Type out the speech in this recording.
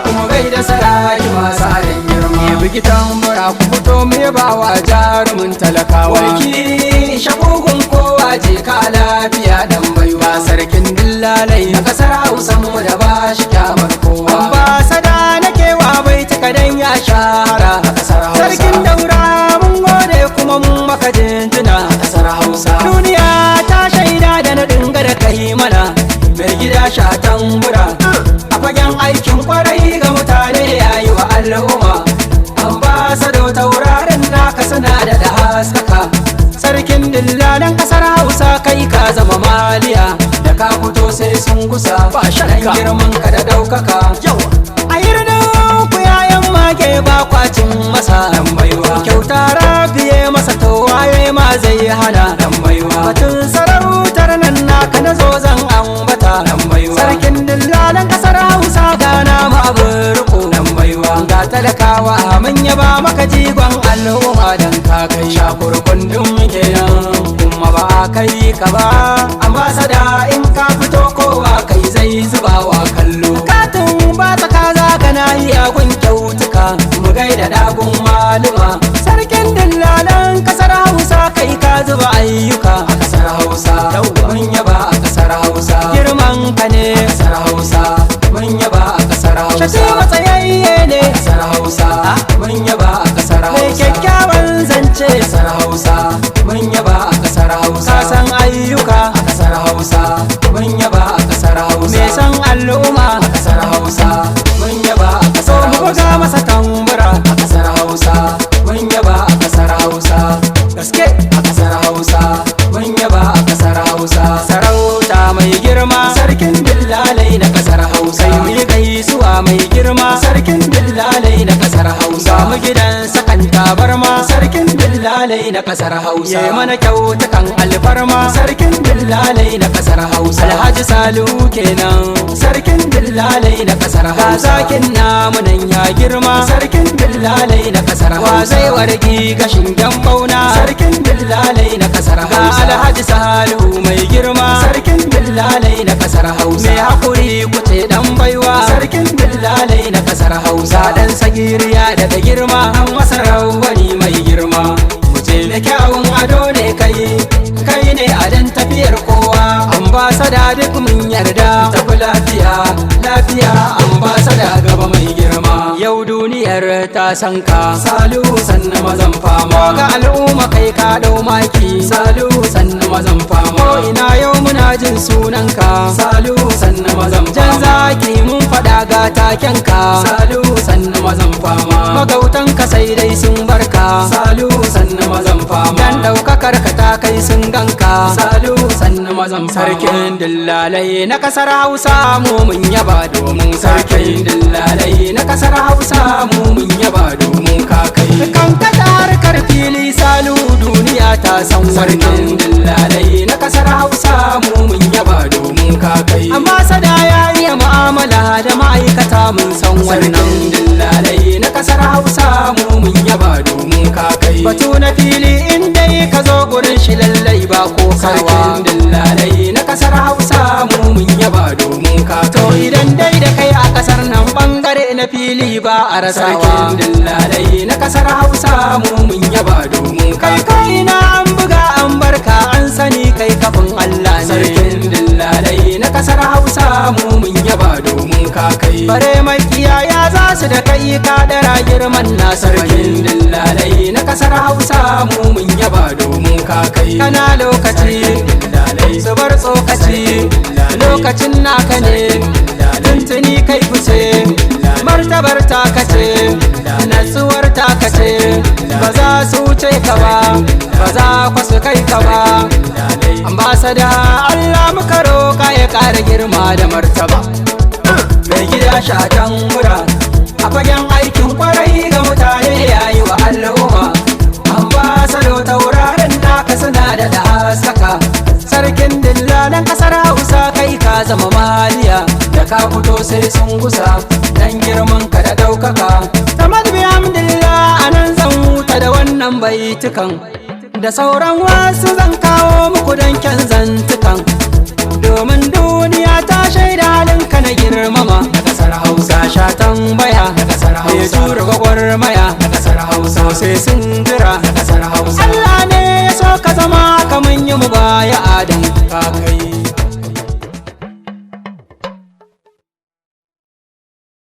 kuma gai da saraki masu halin girma. Ya bugi tambura ku fito mu yabawa jarumin talakawa. Walki shagugun kowa je ka lafiya dan baiwa. Sarkin dillalai na kasar Hausa mu da ba shi kyamar kowa. Ambasada na kewa bai cika dan ya shahara a kasar Hausa. Sarkin daura mun gode kuma mun maka jinjina a kasar Hausa. Duniya ta shaida da na dinga da kai mana mai gida sha tambura a fagen aikin kwarai ga mutane yayi wa al'umma. Ambasado taurarin naka suna da haskaka. Sarkin dillalan kasar Hausa kai ka zama maliya da ka fito sai sun gusa ba shakka girman ka da daukaka. A yirnin ku yayan mage ba kwacin masa dan baiwa. Kyauta rabiye masa tawaye ma zai hana dan baiwa. Batun sarautar nan naka na zo zan ambata dan baiwa. Sarkin dillalan kasar Hausa gana ma burko dan baiwa. Ga talakawa mun yaba maka jigon al'umma dan ka kai shakurkundun kenan kuma ba kai ka ba. Ambasada in ka fito kowa kai zai zuba wa kallo. Katin ba ta kaza kana iya gun kyautuka mu gaida dagun maluma. Sarkin dillalan kasar Hausa kai ka zuba ayyuka a kasar Hausa. Mun yaba a kasar Hausa. Girman ka ne a kasar Hausa. Mun yaba a kasar Hausa. Shafi matsayayye ne a kasar Hausa. Mun yaba a kasar Hausa. Mai kyakkyawan zance a kasar Hausa. Mun yaba a kasar Hausa. Ka san ayyuka a kasar Hausa. Mun yaba a kasar Hausa. Me san al'umma a kasar Hausa. Mun yaba a kasar Hausa. Mu buga masa tambura a kasar Hausa. Mun yaba a kasar Hausa. Gaske a kasar Hausa. Mun yaba a kasar Hausa. Sarauta mai girma sarkin dillalai na kasar Hausa. Kai mu gaisuwa mai girma sarkin dillalai na kasar Hausa. Mu gidan sakan tabarma sarkin dillalai na kasar Hausa. Ye mana kyautukan alfarma sarkin dillalai na kasar Hausa. Alhaji Salihu kenan sarkin dillalai na kasar Hausa. Zakin namu nan ya girma sarkin dillalai na kasar Hausa. Zai wargi gashin bauna sarkin dillalai na kasar Hausa. Alhaji Salihu mai girma sarkin dillalai na kasar Hausa. Mai hakuri kuce dan baiwa sarkin dillalai na kasar Hausa. Dan sagiriya daga girma an masa rawani mai girma. Kuce da kyawun ado ne kai ne a dan tafiyar kowa. Ambasada duk mun yarda tafi lafiya ambasada gaba mai girma. Yau duniyar ta san ka Salihu sannan mazan fama. Ga al'umma kai ka dau maki Salihu sannan mazan fama. Ko ina yau muna jin sunan ka Salihu sannan mazan fama. Jan zaki mun fada ga taken ka Salihu sannan mazan fama. Magautan ka sai dai sun barka Salihu sannan mazan fama. Dan daukakar ka ta kai sun ganka Salihu sannan mazan fama. Sarkin dillalai na kasar Hausa mu mun yaba domin sarkin dillalai na kasar Hausa mu mun yaba domin ka kai. Kan ka harkar fili Salihu duniya ta san sarkin dillalai na kasar Hausa mu mun yaba domin ka kai. Ambasada ya iya mu'amala da ma'aikata mun san wannan dillalai na kasar Hausa mu mun yaba domin ka kai. Batu na fili in dai ka zo gurin shi lallai ba ko karwa. Sarkin dillalai na kasar Hausa mu mun yaba domin ka kai. To idan dai da kai a kasar nan bangare na fili ba a rasawa. Sarkin dillalai na kasar Hausa mu mun yaba domin ka kai. Na an buga an barka an sani kai kafin Allah ne. Sarkin dillalai na kasar Hausa mu mun yaba domin ka kai. Bare makiyaya za su da kai ka dara girman na. Sarkin dillalai na kasar Hausa mu mun yaba domin ka kai. Kana lokaci su bar tsokaci lokacin naka ne tuntuni kai fice. Martabar ta kace natsuwar ta kace ba za su wuce ka ba za ku su kai ka ba. Ambasada Allah muka roƙa ya ƙara girma da martaba. Mai gida shatan mura a fagen aikin kwarai ga mutane yayi wa al'umma. Ambasado taurarin naka suna da haskaka. Sarkin dillalan kasar Hausa kai ka zama maliya da ka fito sai sun gusa dan girman ka da daukaka. Tamad bi hamdillah anan zan huta da wannan baitukan da sauran wasu zan kawo muku dan kyan zantukan. Domin duniya ta shaida halinka na girmama da kasar Hausa shata Hausa ya jure gwagwarmaya na kasar Hausa sai sun jira na kasar Hausa